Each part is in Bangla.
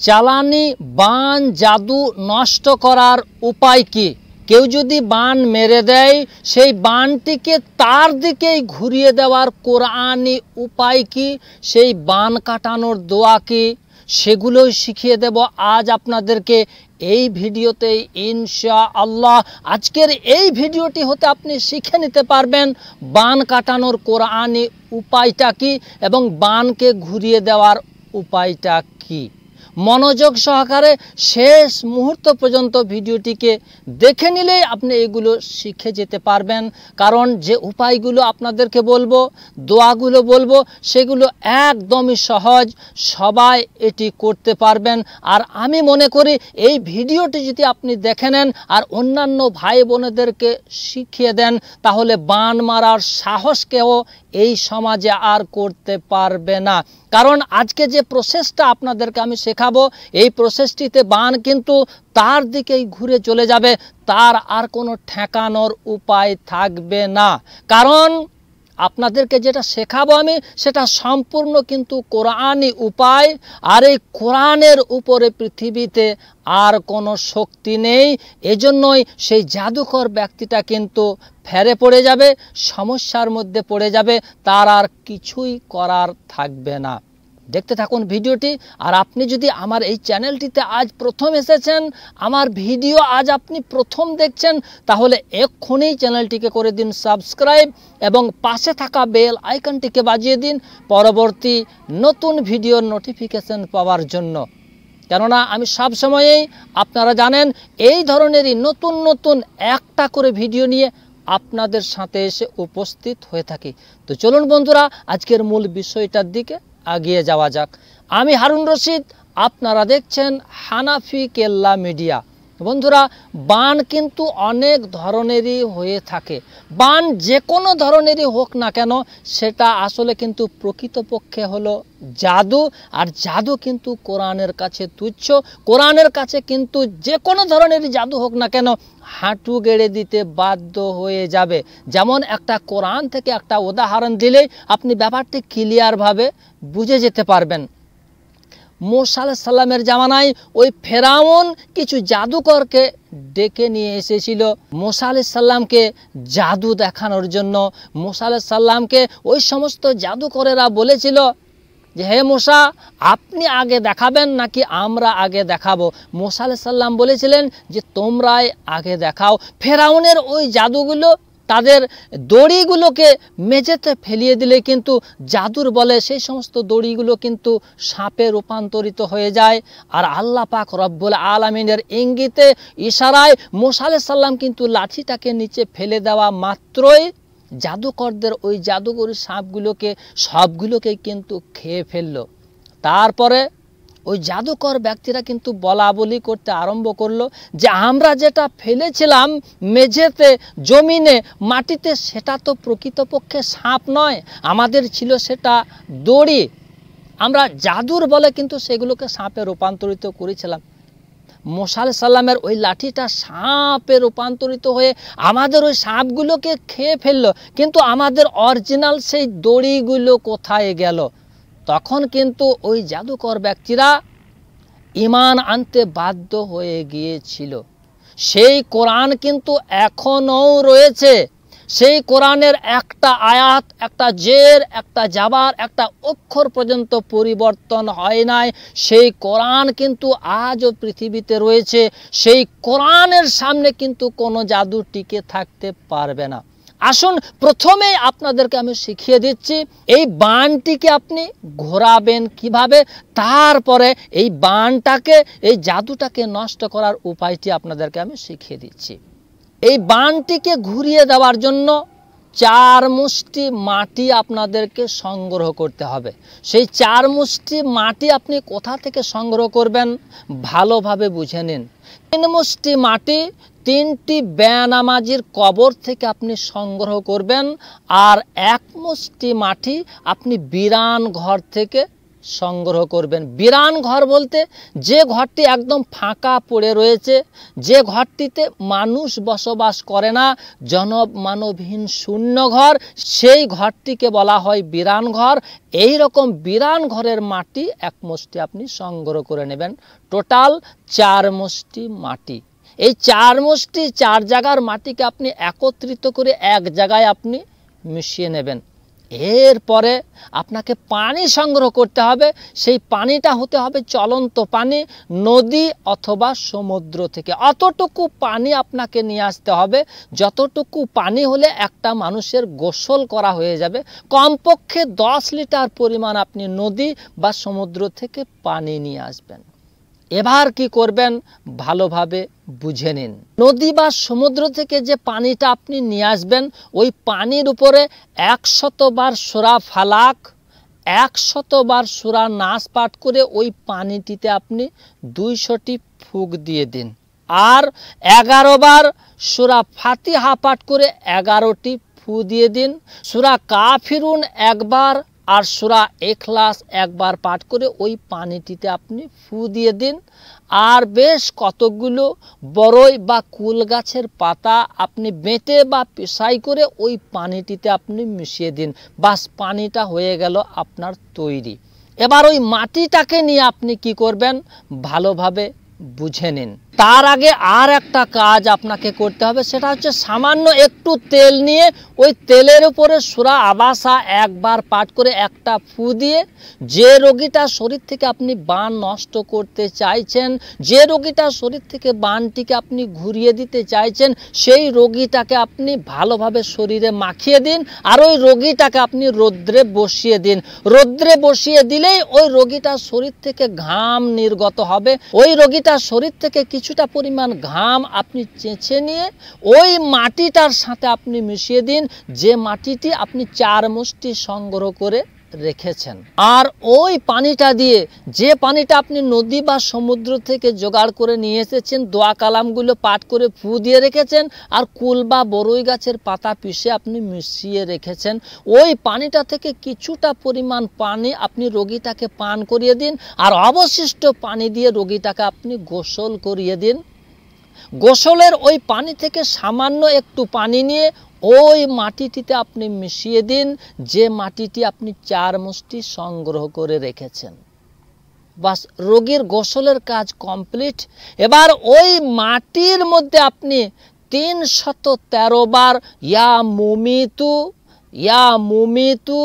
চালানি বান জাদু নষ্ট করার উপায় কি? কেউ যদি বান মেরে দেয় সেই বানটিকে তার দিকেই ঘুরিয়ে দেওয়ার কোরআনি উপায় কি? সেই বান কাটানোর দোয়া কি? সেগুলোই শিখিয়ে দেব আজ আপনাদেরকে এই ভিডিওতেই ইনশাআল্লাহ। আজকের এই ভিডিওটি হতে আপনি শিখে নিতে পারবেন বান কাটানোর কোরআনি উপায়টা কি এবং বানকে ঘুরিয়ে দেওয়ার উপায়টা কি। মনোযোগ সহকারে শেষ মুহূর্ত পর্যন্ত ভিডিওটিকে দেখে নিলেই আপনি এগুলো শিখে যেতে পারবেন। কারণ যে উপায়গুলো আপনাদেরকে বলবো, দোয়াগুলো বলবো, সেগুলো একদমই সহজ, সবাই এটি করতে পারবেন। আর আমি মনে করি এই ভিডিওটি যদি আপনি দেখে নেন আর অন্যান্য ভাই বোনেদেরকে শিখিয়ে দেন, তাহলে বান মারার সাহস কেউ এই সমাজে আর করতে পারবে না। কারণ আজকে যে প্রসেসটা আপনাদেরকে আমি শেখাবো, এই প্রসেসটিতে বান কিন্তু তার দিকেই ঘুরে চলে যাবে, তার আর কোনো ঠেকানোর উপায় থাকবে না। কারণ আপনাদেরকে যেটা শেখাবো আমি, সেটা সম্পূর্ণ কিন্তু কোরআনি উপায়। আর এই কোরআনের উপরে পৃথিবীতে আর কোনো শক্তি নেই। এজন্যই সেই জাদুকর ব্যক্তিটা কিন্তু ফেরে পড়ে যাবে, সমস্যার মধ্যে পড়ে যাবে, তার আর কিছুই করার থাকবে না। দেখতে থাকুন ভিডিওটি। আর আপনি যদি আমার এই চ্যানেলটিতে আজ প্রথম এসেছেন, আমার ভিডিও আজ আপনি প্রথম দেখছেন, তাহলে এক্ষুনি চ্যানেলটিকে করে দিন সাবস্ক্রাইব এবং পাশে থাকা বেল আইকনটিকে বাজিয়ে দিন পরবর্তী নতুন ভিডিওর নোটিফিকেশন পাওয়ার জন্য। কেননা আমি সব সময়েই, আপনারা জানেন, এই ধরনেরই নতুন নতুন একটা করে ভিডিও নিয়ে আপনাদের সাথে এসে উপস্থিত হয়ে থাকি। তো চলুন বন্ধুরা, আজকের মূল বিষয়টার দিকে এগিয়ে যাওয়া যাক। আমি হারুন রশিদ, আপনারা দেখছেন হানাফি কেল্লা মিডিয়া। বন্ধুরা, বান কিন্তু অনেক ধরনেরই হয়ে থাকে। বান যে কোনো ধরনেরই হোক না কেন, সেটা আসলে কিন্তু প্রকৃতপক্ষে হলো জাদু। আর জাদু কিন্তু কোরআনের কাছে তুচ্ছ। কোরআনের কাছে কিন্তু যে কোনো ধরনেরই জাদু হোক না কেন, হাঁটু গেড়ে দিতে বাধ্য হয়ে যাবে। যেমন একটা কোরআন থেকে একটা উদাহরণ দিলেই আপনি ব্যাপারটি ক্লিয়ারভাবে বুঝে যেতে পারবেন। মুসা আলাইহিস সালামের জামানায় ওই ফেরাউন কিছু জাদুকরকে ডেকে নিয়ে এসেছিল মুসা আলাইহিস সালামকে জাদু দেখানোর জন্য। মুসা আলাইহিস সালামকে ওই সমস্ত জাদুকরেরা বলেছিল যে, হে মুসা, আপনি আগে দেখাবেন নাকি আমরা আগে দেখাবো? মুসা আলাইহিস সালাম বলেছিলেন যে তোমরাই আগে দেখাও। ফেরাউনের ওই জাদুগুলো, তাদের দড়িগুলোকে মেঝেতে ফেলিয়ে দিলে কিন্তু জাদুর বলে সেই সমস্ত দড়িগুলো কিন্তু সাপে রূপান্তরিত হয়ে যায়। আর আল্লাহ পাক রব্বুল আলামিনের ইঙ্গিতে, ইশারায় মুসা আলাইহিস সালাম কিন্তু লাঠিটাকে নিচে ফেলে দেওয়া মাত্রই জাদুকরদের ওই জাদুকরী সাপগুলোকে সবগুলোকে কিন্তু খেয়ে ফেললো। তারপরে ওই জাদুকর ব্যক্তিরা কিন্তু বলা বলি করতে আরম্ভ করলো যে আমরা যেটা ফেলেছিলাম মেঝেতে, জমিনে, মাটিতে, সেটা তো প্রকৃতপক্ষে সাপ নয়, আমাদের ছিল সেটা দড়ি। আমরা জাদুর বলে কিন্তু সেগুলোকে সাপে রূপান্তরিত করেছিলাম। মুসা আলাইহিস সালামের ওই লাঠিটা সাপে রূপান্তরিত হয়ে আমাদের ওই সাপগুলোকে খেয়ে ফেললো, কিন্তু আমাদের অরিজিনাল সেই দড়িগুলো কোথায় গেল? তখন কিন্তু ওই জাদুকর ব্যক্তিরা ঈমান আনতে বাধ্য হয়ে গিয়েছিল। সেই কোরআন কিন্তু এখনও রয়েছে। সেই কোরআনের একটা আয়াত, একটা জের, একটা জাবার, একটা অক্ষর পর্যন্ত পরিবর্তন হয় নাই। সেই কোরআন কিন্তু আজও পৃথিবীতে রয়েছে। সেই কোরআনের সামনে কিন্তু কোনো জাদু টিকে থাকতে পারবে না। আসুন প্রথমেই আপনাদেরকে আমি শিখিয়ে দিচ্ছি এই বানটিকে আপনি ঘোরাবেন কিভাবে, তারপরে এই বানটাকে, এই জাদুটাকে নষ্ট করার উপায়টি আপনাদেরকে আমি শিখিয়ে দিচ্ছি। এই বানটিকে ঘুরিয়ে দেওয়ার জন্য 4 মুষ্টি মাটি আপনাদেরকে সংগ্রহ করতে হবে। সেই 4 মুষ্টি মাটি আপনি কোথা থেকে সংগ্রহ করবেন ভালোভাবে বুঝে নিন। 3 মুষ্টি মাটি 3টি বেনামাজির কবর থেকে আপনি সংগ্রহ করবেন। আর 1 মুষ্টি মাটি আপনি বিরান ঘর থেকে সংগ্রহ করবেন। বিরান ঘর বলতে যে ঘরটি একদম ফাঁকা পড়ে রয়েছে, যে ঘরটিতে মানুষ বসবাস করে না, মানবহীন শূন্য ঘর, সেই ঘরটিকে বলা হয় বিরান ঘর। এই রকম বিরান ঘরের মাটি এক মুষ্টি আপনি সংগ্রহ করে নেবেন। টোটাল 4 মুষ্টি মাটি। এই 4 মুষ্টি 4 জায়গার মাটিকে আপনি একত্রিত করে এক জায়গায় আপনি মিশিয়ে নেবেন। এরপরে আপনাকে পানি সংগ্রহ করতে হবে। সেই পানিটা হতে হবে চলন্ত পানি, নদী অথবা সমুদ্র থেকে। অতটুকু পানি আপনাকে নিয়ে আসতে হবে যতটুকু পানি হলে একটা মানুষের গোসল করা হয়ে যাবে। কমপক্ষে 10 লিটার পরিমাণ আপনি নদী বা সমুদ্র থেকে পানি নিয়ে আসবেন। এবার কি করবেন ভালোভাবে বুঝে নিন। নদী বা সমুদ্র থেকে যে পানিটা আপনি নিয়ে আসবেন, ওই পানির উপরে 100 বার সূরা ফালাক, 100 বার সূরা নাস পাঠ করে ওই পানিটিতে আপনি 200টি ফুঁক দিয়ে দিন। আর 11 বার সূরা ফাতিহা পাঠ করে 11টি ফু দিয়ে দিন। সূরা কাফিরুন একবার আর সূরা ইখলাস একবার পাঠ করে ওই পানিটিতে আপনি ফু দিয়ে দিন। আর বেশ কতগুলো বড়ই বা কুল গাছের পাতা আপনি বেটে বা পেশাই করে ওই পানিটিতে আপনি মিশিয়ে দিন। বাস পানিটা হয়ে গেল আপনার তৈরি। এবার ওই মাটিটাকে নিয়ে আপনি কি করবেন ভালোভাবে বুঝে নিন। তার আগে আর একটা কাজ আপনাকে করতে হবে, সেটা হচ্ছে সামান্য একটু তেল নিয়ে ওই তেলের উপরে সূরা আবাসা একবার পাঠ করে একটা ফু দিয়ে, যে রোগীটার শরীর থেকে আপনি বান নষ্ট করতে চাইছেন, যে রোগীটার শরীর থেকে বানটিকে আপনি ঘুরিয়ে দিতে চাইছেন, সেই রোগীটাকে আপনি ভালোভাবে শরীরে মাখিয়ে দিন। আর ওই রোগীটাকে আপনি রৌদ্রে বসিয়ে দিন। রৌদ্রে বসিয়ে দিলেই ওই রোগীটার শরীর থেকে ঘাম নির্গত হবে। ওই রোগীটার শরীর থেকে কিছুটা পরিমাণ ঘাম আপনি চেঁচে নিয়ে ওই মাটিটার সাথে আপনি মিশিয়ে দিন, যে মাটিটি আপনি 4 মুষ্টি সংগ্রহ করে রেখেছেন। আর ওই পানিটা দিয়ে, যে পানিটা আপনি নদী বা সমুদ্র থেকে জোগাড় করে নিয়ে এসেছেন, দোয়া কালামগুলো পাঠ করে ফু দিয়ে রেখেছেন, আর কুল বা বড়ই গাছের পাতা পিষে আপনি মিশিয়ে রেখেছেন, ওই পানিটা থেকে কিছুটা পরিমাণ পানি আপনি রোগীটাকে পান করিয়ে দিন। আর অবশিষ্ট পানি দিয়ে রোগীটাকে আপনি গোসল করিয়ে দিন। গোসলের ওই পানি থেকে সামান্য একটু পানি নিয়ে ওই মাটিটিতে আপনি মিশিয়ে দিন, যে মাটিটি আপনি 4 মুষ্টি সংগ্রহ করে রেখেছেন। বাস রোগীর গোসলের কাজ কমপ্লিট। এবার ওই মাটির মধ্যে আপনি 313 বার ইয়া মুমিতু ইয়া মুমিতু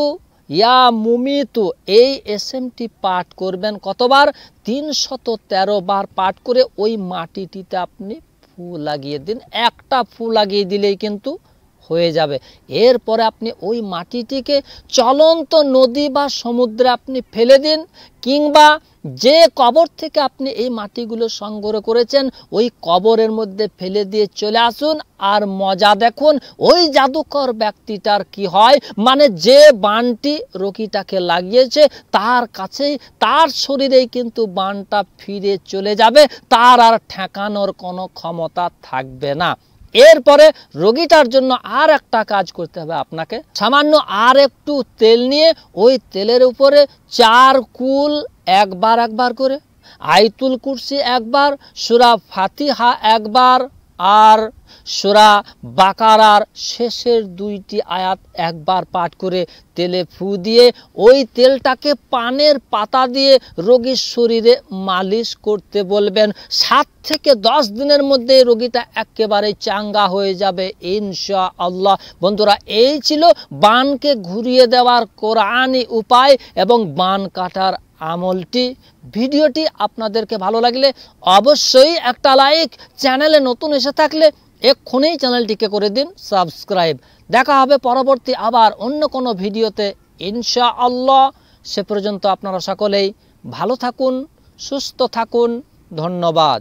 ইয়া মুমিতু এই এসএমটি পাঠ করবেন। কতবার? 313 বার পাঠ করে ওই মাটিটিতে আপনি ফু লাগিয়ে দিন। একটা ফু লাগিয়ে দিলেই কিন্তু হয়ে যাবে। এরপরে আপনি ওই মাটিটিকে চলন্ত নদী বা সমুদ্রে আপনি ফেলে দিন, কিংবা যে কবর থেকে আপনি এই মাটিগুলো সংগ্রহ করেছেন ওই কবরের মধ্যে ফেলে দিয়ে চলে আসুন। আর মজা দেখুন ওই জাদুকর ব্যক্তিটার কি হয়, মানে যে বানটি রোগীটাকে লাগিয়েছে তার কাছেই, তার শরীরেই কিন্তু বানটা ফিরে চলে যাবে, তার আর ঠেকানোর কোনো ক্ষমতা থাকবে না। এরপরে রোগীটার জন্য আর একটা কাজ করতে হবে আপনাকে। সামান্য আর একটু তেল নিয়ে ওই তেলের উপরে 4 কুল একবার করে, আয়াতুল কুরসি একবার, সূরা ফাতিহা একবার, আর সূরা বাকারার শেষের 2টি আয়াত একবার পাঠ করে তেলে ফু দিয়ে ওই তেলটাকে পানের পাতা দিয়ে রোগীর শরীরে মালিশ করতে বলবেন। 7 থেকে 10 দিনের মধ্যে রোগীটা একেবারে চাঙ্গা হয়ে যাবে ইনশাআল্লাহ। বন্ধুরা, এই ছিল বানকে ঘুরিয়ে দেওয়ার কোরআনি উপায় এবং বান কাটার আমলটি। ভিডিওটি আপনাদেরকে ভালো লাগলে অবশ্যই একটা লাইক, চ্যানেলে নতুন এসে থাকলে এক্ষুনি চ্যানেলটিকে করে দিন সাবস্ক্রাইব। দেখা হবে পরবর্তী আবার অন্য কোনো ভিডিওতে ইনশাআল্লাহ। সে পর্যন্ত আপনারা সকলেই ভালো থাকুন, সুস্থ থাকুন। ধন্যবাদ।